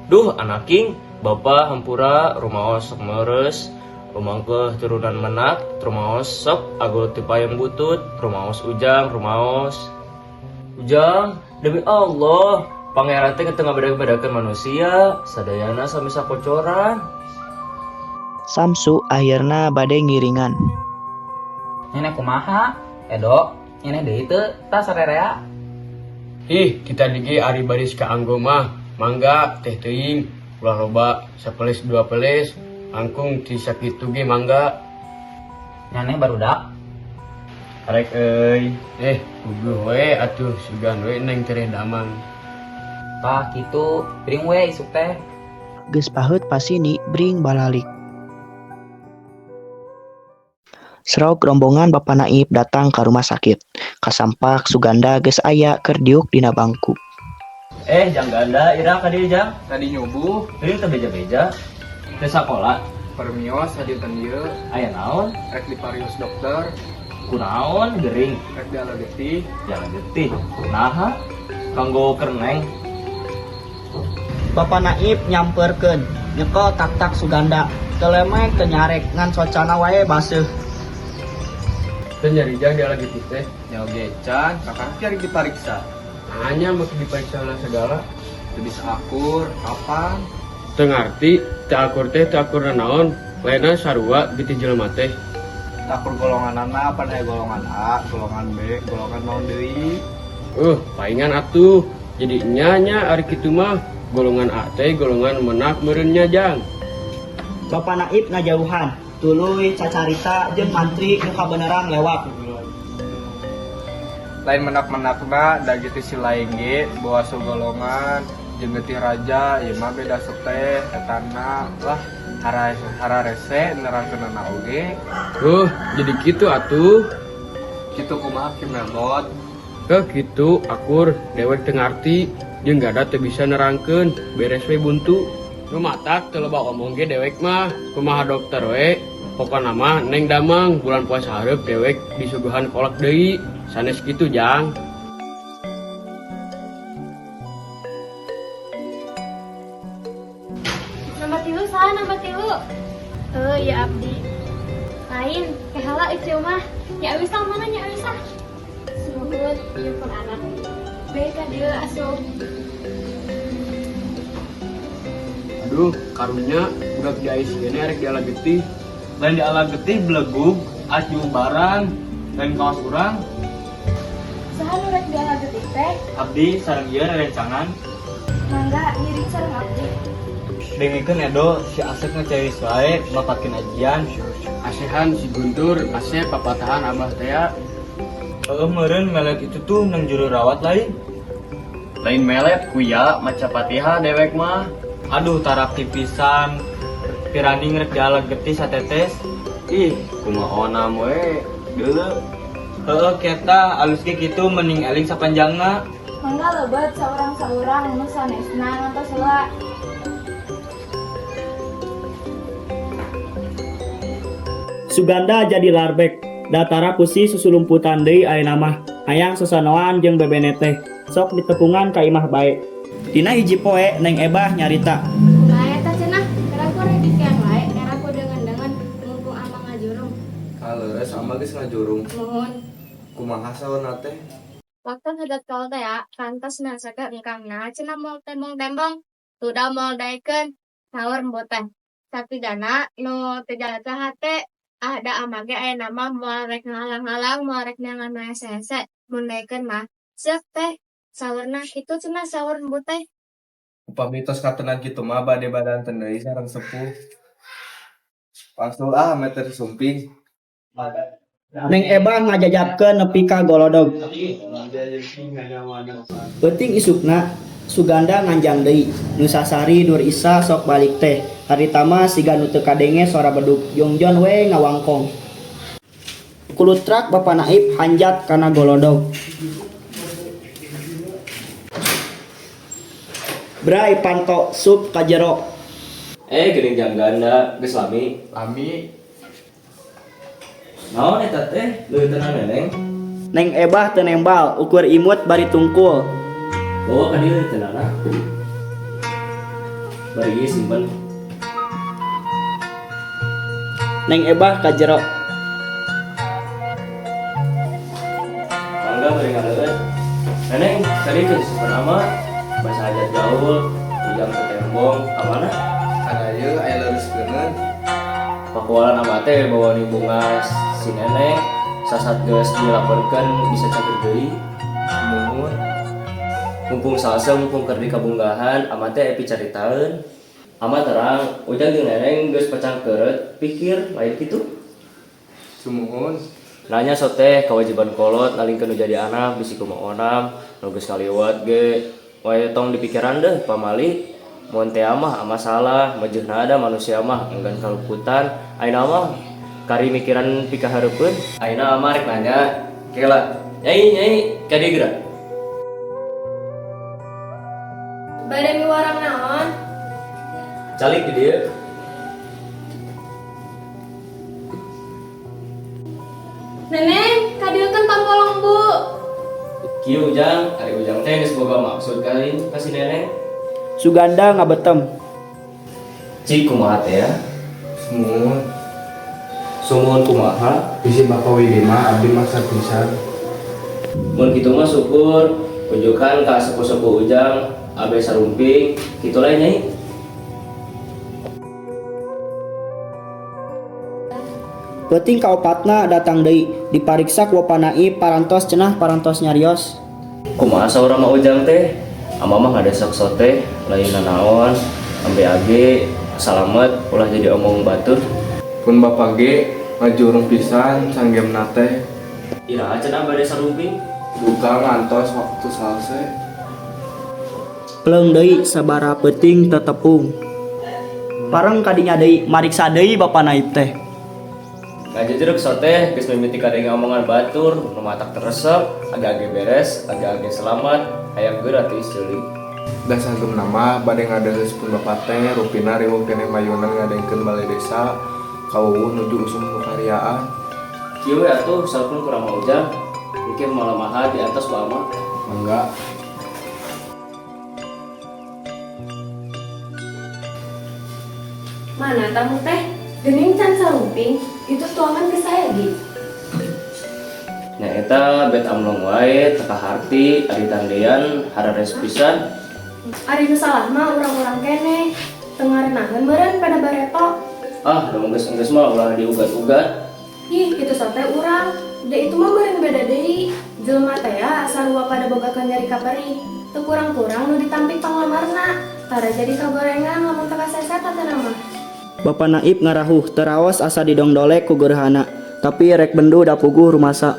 Duh anaking, Bapak hampura rumaos sok meures, rumangkeuh turunan menak, rumaos sok agul ti payung butut, rumaos ujang, rumaos. Ujang, demi Allah, Pangeran teh ketengah beda-bedakeun manusia, sadayana sami sakocoran. Samsu akhirna bade ngiringan. Nyene kumaha? Edo, nyene deui teu tah sarerea. Ih, kita dige ari baris ka anggo mah, mangga teh teuing, ulah loba sapeles dua peles, langkung ti sakitu ge mangga. Nyane barudak. Arek euy, puguh we atuh sugan we Neng tereh damang. Tah kitu, bring we isuk teh. Geus paheut pasini bring balalik. Serog rombongan Bapak Naib datang ke rumah sakit. Kasampak Suganda geus aya keur diuk dina bangku. Jang ganda ira ka dieu jang? Tadi nyobu, Teu teu beja-beja. Teu sakola. permios hadir kan dieu, Aya naon? rek diparios dokter. Kunaon gering Rek diala getih. jangan getih. Nah, kanggo kereneng. Bapak Naib nyamperkeun, nyeko tak-tak Suganda. Telemek teu nyarek ngan socana wae baseuh. Teu nyarijang diala getih teh. Ya oge can, kakak cari dipariksa. Hanya mesti diperiksa segala. Teu bisa akur, kapan? Teu ngarti, teu akur teh teu akur naon. Lainna sarua getih jelema teh. Akur golongan apa nih golongan A, golongan B, golongan non deui. Palingan atuh. Jadi nya ari kitu mah golongan A teh golongan menak meureunnya jang. Bapak Naib ngajauhan, tuluy cacarita jeung mantri nu kabeneran lewat. Lain menak-menakna da gitu si lain ge bawa golongan jeung getih raja ieu mah beda teh etana lah hara rese nerangkeunna oge. Jadi kitu atuh. Kitu kumaha Ki Memot? Kitu akur dewek teu ngarti jeung gada teu bisa nerangkeun beres we buntu. Nu matak teu loba omong ge dewek mah kumaha dokter we. Pokona mah Neng Damang bulan puasa hareup dewek disuguhan kolak deui. Sanes kitu jang. Nomor 3 salah nomor 3. Ya abdi. Lain, kehala ieu mah. Ya Wisah mana nya Wisah? Suhun, ieu pun anak. Baik ka dieu asup. Aduh, karunya budak jais kene arek diala getih. Lain diala getih belegug, aju barang, lain kaos urang. Saha nu rek diala getih teh? Abdi sareng ieu rerencangan. Mangga ngiring sareng abdi. Dengikeun Edo si Asep ngeceris wae mapatkeun ajian. Asehan si Guntur, asep papatahan abah teh ya. Meureun melet itu tuh nang juru rawat lain. Lain melet kuya maca Fatihah dewek mah. Aduh tarak tipisan. Pirani ngrek dialeg getih satetes. Ih, kumaha onam we. Deuleu. Keta alus ge kitu mending eling sapanjangna. Mangga lebat saurang-saurang nu sanesna ngantos heula. Suganda jadi larbek. Datara kusi susulumputan deui ayeuna mah. Hayang sosanoan jeung bebene teh. Sok ditepungan ka imah bae. Dina hiji poe Neng Ebah nyarita. Nah, eta cenah, karena ku rek dikeun wae, karena ku dengan mumpung ama ngajurung. Kaleres sama geus ngajurung. Mohon. Kumaha saona teh? Waktu hadat kau teh ya, kantos nasaka engkangna cenah moal tembong-tembong. Sudah moal daekeun sahur embut teh. Tapi dana nu teu jatah teh ada amage aya nama moal rek ngalang-ngalang, moal rek nangan hese-hese. Mun daekeun mah ceuk teh saurna kitu cenah sahur embut teh. Upami tos katenan kitu mah bade badan deui sareng sepuh. Pasul meter sumping. Neng Ebah ngajajatkeun nepi ka golodog. Penting isukna Suganda nganjang deui. Nu sasari Nur Isa sok balik teh. Harita mah siga nu teu kadenge sora bedug. Jongjon we ngawangkong. Kulutrak Bapak Naib hanjat kana golodog. Brai panto sup ka jero. Geuning jangganda geus lami. Lami Naon eta teh? Leuwih tenang Neneng. Neng Ebah teu nembal, ukur imut bari tungkul. Bawa ka dieu tenana. Bari ieu simpen. Neng Ebah ka jero. Mangga bari ngaleueun. Neneng, tadi geus simpen ama. Basa hajat gaul, ujang ke tembong, kamana? kana ieu aya leureuskeuneun. Pakualan ama teh bawa ni bunga si Neneng. Sasat geus dilaporkeun bisa cager deui. Mumun. Mumpung salsa mumpung keur di kabunggahan, ama teh epi caritaeun. Ama terang, ujang jeung Neneng geus pecang keureut, pikir lain kitu. Sumuhun. Nanya soteh kewajiban kolot nalingkeun nu jadi anak bisi kumaha onam, nu geus kaliwat ge wae tong dipikiran deh pamali. Mun teh mah salah, majeurna ada manusia mah enggan kaluputan. Ayeuna mah kari mikiran pika hareupeun. Ayeuna mah rek nanya, kela nyai ka dieu geura. Bade miwarang naon? Calik di dieu. Neneng, Kieu Ujang, ari Ujang teh geus boga maksud kali kasih nenek. Suganda ngabetem. Cik kumaha teh ya? Mun Sumuhun kumaha? bisi Bapak Widima abdi masa pisan. Mun kitu mah syukur, ujukan ka sepuh-sepuh Ujang, abe sarumping, kitu lain nyai. Penting kaopatna datang deui dipariksa ku Bapak Naib parantos cenah parantos nyarios. Kumaha saurah mah Ujang teh? Ama mah ngadesok sote, lain nanaon, ambe age salamet ulah jadi omong batur. Pun Bapak G ngajurung pisan canggem nate. Iraha cenah bade sarumping? Duka ngantos waktu salse. Pleung deui sabara peuting tetepung. Pareng kadinya deui mariksa deui Bapak Naib teh. Ngajejeruk sote, geus mimiti kadenge omongan batur, nu matak teresep, agak-agak beres, agak-agak selamat, hayang geura teu iseulik. Da sagem nama bade ngadeus pun Bapak teh rupina riweuh keneh mayunan ngadengkeun balai desa kawuwu nuju usum kekaryaan. Kieu we atuh salpun kurang mah Ujang, mikir malah mahal di atas ku ama. Mangga. Mana tamu teh? Gening can sarumping, itu tuangan ke saya gitu. Nya eta bet amlong wae teka harti ari tandean harares pisan. Ari nu salah mah urang-urang kene. Tengarenaheun meureun pada bareto. Ah, da enggeus mah ulah diugat-ugat. Ih, itu sate urang. Da itu mah meureun beda deui. Jelema teh sarua pada bogakeun nyari kaperi. Teu kurang-kurang nu ditampik panglamarna. Tara jadi kagorengan lamun teu kaseset teh mah. Bapak Naib ngarahuh teraos asa didongdolek ku gerhana, tapi rek bendu da puguh rumasa.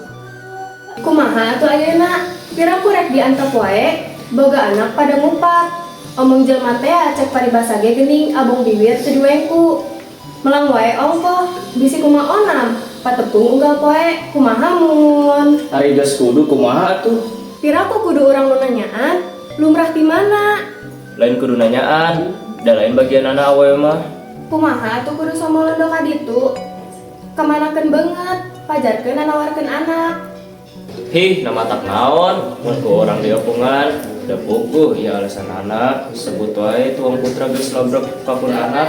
Kumaha atuh ayeuna? Pira ku rek diantep wae, boga anak pada ngupat. Omong jelema teh cek paribasa ge geuning abong bibir teu diwengku. Melang wae ongkoh, bisi kumaha onam, patepung unggal poe, kumaha mun? Ari geus kudu kumaha atuh? Pira ku kudu urang nu nanyaan, lumrah di mana? Lain kudu nanyaan, da lain bagianana awewe mah. Kumaha tuh kudu somolondo ka ditu? Kemanakeun beunget, pajarkeun nawarkeun anak. Hih, nama tak naon, mun ku urang di opungan, da puguh ieu alasan anak, sebut wae tuang putra geus lobrok kapun anak.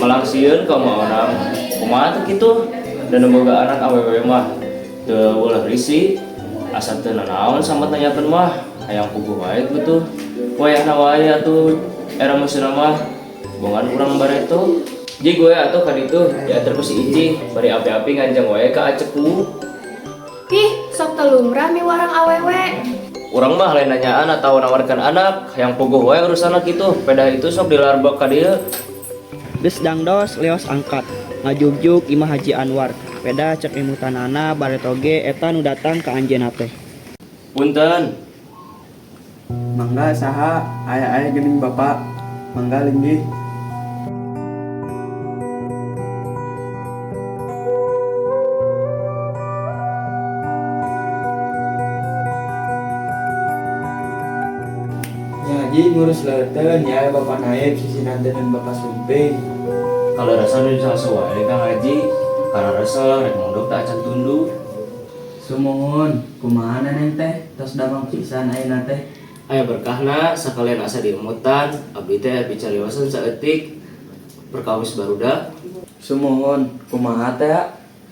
Malang sieun ka maonam. Kumaha teh kitu? Da nu boga anak awewe mah teu ulah risi, asa teu nanaon sambat nanyakeun mah, hayang puguh wae kitu. Wayahna wae atuh era meusina mah bongan urang bareto. Jadi gue atuh kan itu diantar ku si Icing bari api-api nganjang wae ka aceku. Ih, sok teu lumrah mi warang awewe. Urang mah lain nanyaan atau nawarkan anak, yang puguh wae urusanna kitu. Peda itu sok dilarbek ka dieu. Geus dangdos leos angkat, ngajugjug Imah Haji Anwar. Peda cek imutanana baretoge eta nu datang ka anjeunna teh. Punten. Mangga saha aya-aya geuning Bapak. Mangga linggih. Jadi ngurus leuteun ya Bapak Naib sisi nanti dan Bapak Sumping. Kalau rasa nu sasewae Kang Haji, karena rasa rek mondok tak acan tundu. Sumuhun, kumaha neneng teh tos damang pisan ayeuna teh. Aya berkahna sakalian asa diumutan, abdi teh bicariyosan saeutik perkawis barudak. Sumuhun, kumaha teh?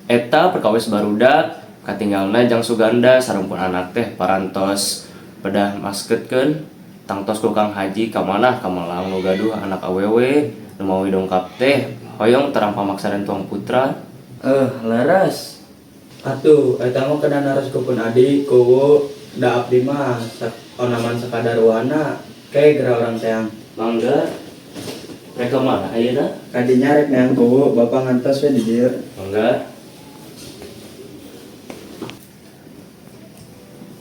Eta perkawis barudak katinggalna Jang Suganda sarempun anak teh parantos pedah masketkeun tangtos ku Kang Haji ka manah ka Malang nu gaduh anak awewe nu mawi dongkap teh hoyong terang pamaksanan tuang putra. Leres. Atuh, eta mah kedan harus kupun adi kuwu da abdi mah onaman sakadar wana kayak geura urang teang. Mangga mereka mana ayeuna? Kadinya rek neang kuwu Bapak ngantos we di dieu. Mangga.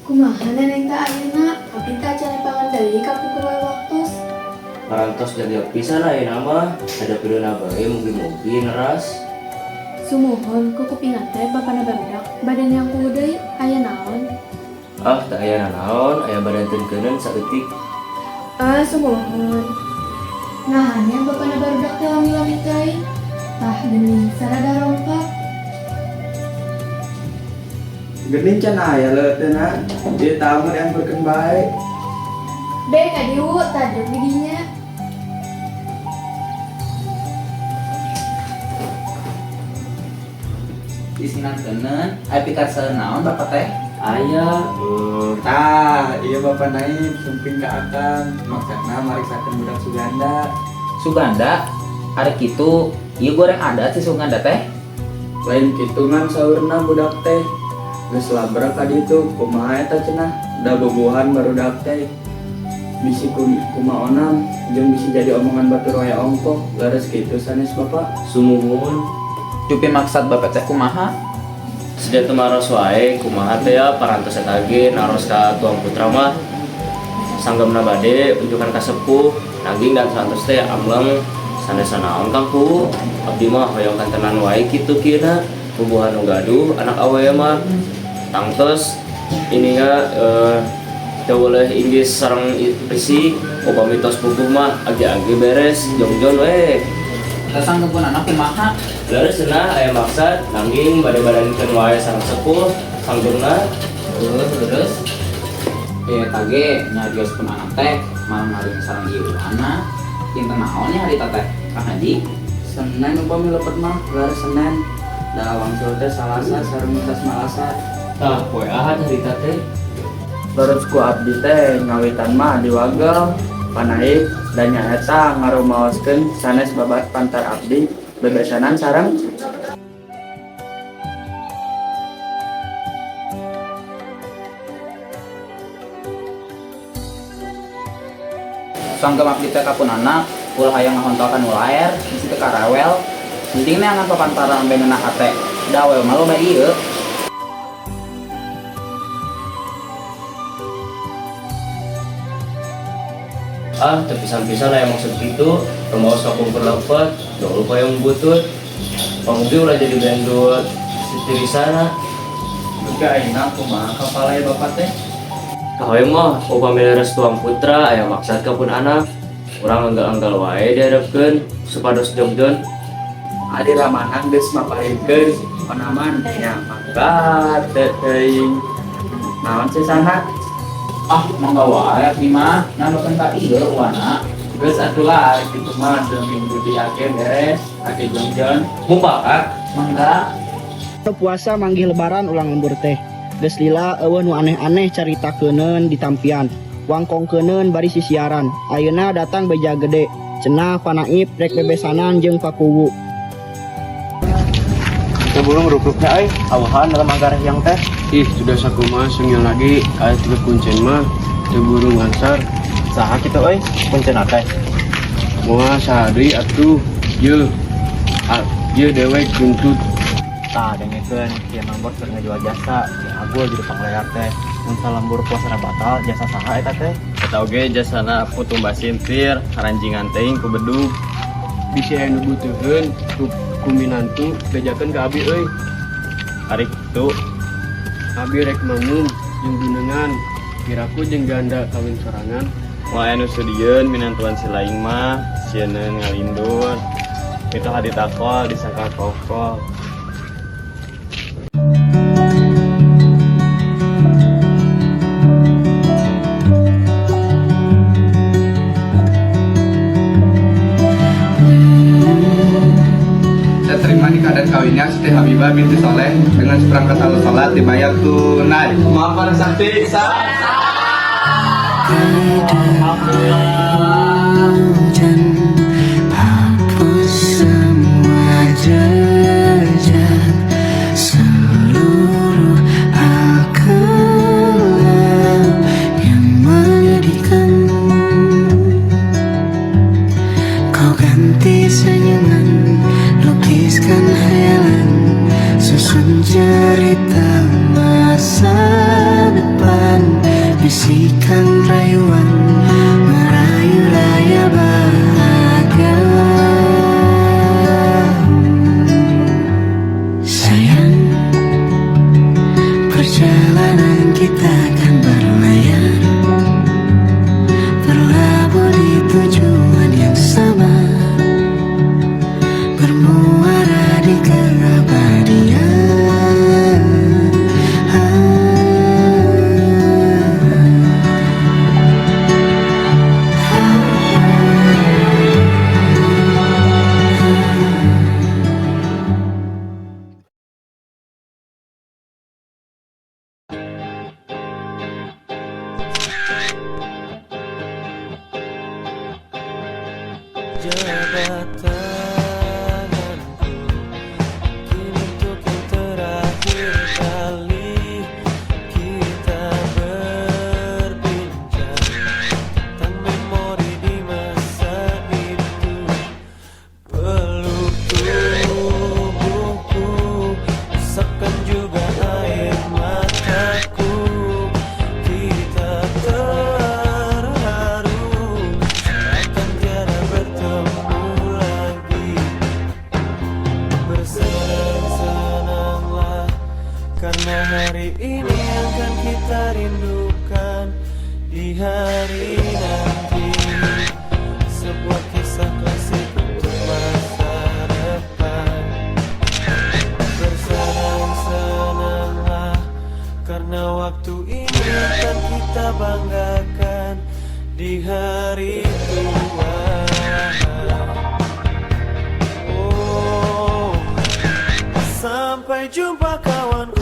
Kumaha neneng teh ayeuna? Abdi teh cari pangan deui ka pukul waktos. Parantos jadi pisan ayeuna mah ada pireuna bae mugi-mugi neras. Sumuhun ku kupingan teh bapana barudak badan yang kudu deui aya naon? Ah, teu aya naon, aya badanteunkeun saeutik. Sumuhun. Ngahannya bapana barudak teh lami-lami teuing. Tah geuning sarada rongkap. Gening can aya leuteuna. Ieu tamu yang berkembang. Be kadiu tadi bidinya. Disinakeun aplikasi naon Bapak teh? Aya. Tah, ieu Bapak Naib sumping ka akang. Maksudna mariksakeun budak Suganda. Suganda. Ari kitu, ieu goreng adat si Suganda teh. Lain kitungan saurna budak teh. Geus labrak ka ditu, kumaha eta cenah? Da bobohan barudak teh. Bisi kumaonam jeung bisi jadi omongan batur wae ongkok. Laras kitu sanes Bapak. Sumuhun. Cupi maksud Bapak teh kumaha? Sejak maros wae kumaha teh ya parantos eta ge naros ka tuang putra mah sanggemna bade unjukan ka sepuh naging dan sarantos teh amleng sanesa naon Kang Ku abdi mah hoyong kantenan wae kitu kieuna bubuhan nu gaduh anak awewe mah tangtos ininya teu boleh inggis sareng risi upami tos pupuh mah age-age beres jongjon we. Sanggeupun anak kumaha? Lalu cenah aya maksud nanging bade-badankeun wae sareng sepuh sanggeuna Terus tage nyarioskeun anak teh malam hari sareng ieu anak. Kinten naon nya harita teh? Kang Haji. Senen upami lepet mah, laras Senen. Da wangsul teh Salasa sareng tas Malasa. tah poe Ahad harita teh. Terus ku abdi teh ngawitan mah di Wagel. Panaib dan nyaeta ngarumaoskeun sanes babat pantar abdi bebesanan sareng Sanggeum abdi teh kapun anak, ulah hayang ngahontolkan ulaer, bisi teh karawel. Penting nih angan papantaran ambe ngeunah hate. Dawel mah loba ieu. Tapi pisan-pisan aya maksud kitu rumaos ka kumpul lepet jauh lupa yang butut pamugi ulah jadi bendut di sana. Juga ayeuna kumaha kapalaya Bapak teh? Kahoyong mah upami leres tuang putra aya maksud ka pun anak urang anggal-anggal wae diharapkeun supados jongjon. Adi ramahan geus maparinkeun panaman nya mangga teuing. Naon sih sana? Mangga wae abdi mah nambahkeun ka ieu wana. Geus atuh lah kitu mah minggu di akhir beres ake jongjon. Mumpaka Mangga. Puasa manggih lebaran ulang lembur teh. Geus lila eueuh nu aneh-aneh caritakeun di tampian. Wangkongkeuneun bari sisiaran. Ayeuna datang beja gede. Cenah Panaib rek bebesanan jeung Pakuwu. Sebelum rukuknya awahan dalam anggar yang teh. Ih, sudah sakumaha sengil lagi aya tiga kuncen mah teu buru ngansar. Saha kitu kuncen teh. Moal sahari atuh ye dewek tuntut. Tah dengekeun kieu mambor keur ngajual jasa jeung agul jadi panglayar teh. Mun salembur puasana batal jasa saha eta teh? Eta oge jasana putung basintir, haranjingan teuing ku bedug. Bisi aya nu butuheun kuminantu bejakeun ka abi euy. Ari kitu, Abi rek mamum jeung dunengan. Kiraku jeung ganda kawin sorangan. moal anu sudieun minantuan si laing mah sieun ngalindur. Itu hadi takol disangka kokol. Saya terima nikah dan kawinnya Siti Habibah binti Soleh dengan seperangkat alat salat dibayar tunai. Maaf para sakti. Hujan hapus semua jejak seluruh akal yang menyedihkan. Kau ganti senyuman, lukiskan hayalan, susun cerita masa depan, bisikan rayuan merayu raya bahagia. Sayang, perjalanan kita akan berlayar, berlabuh di tujuan yang sama, bermuara di keabadian. jabat tanganku, kini untuk yang terakhir kali kita berbincang tentang memori di masa itu. Peluk tubuhku, usapkan juga air mataku. Kita terharu akan tiada bertemu lagi. Bersenang-senanglah karena hari ini akan kita rindukan di hari nanti. Sebuah kisah klasik untuk masa depan. Bersenang-senanglah karena waktu ini akan kita banggakan di hari tua. Oh, sampai jumpa kawan.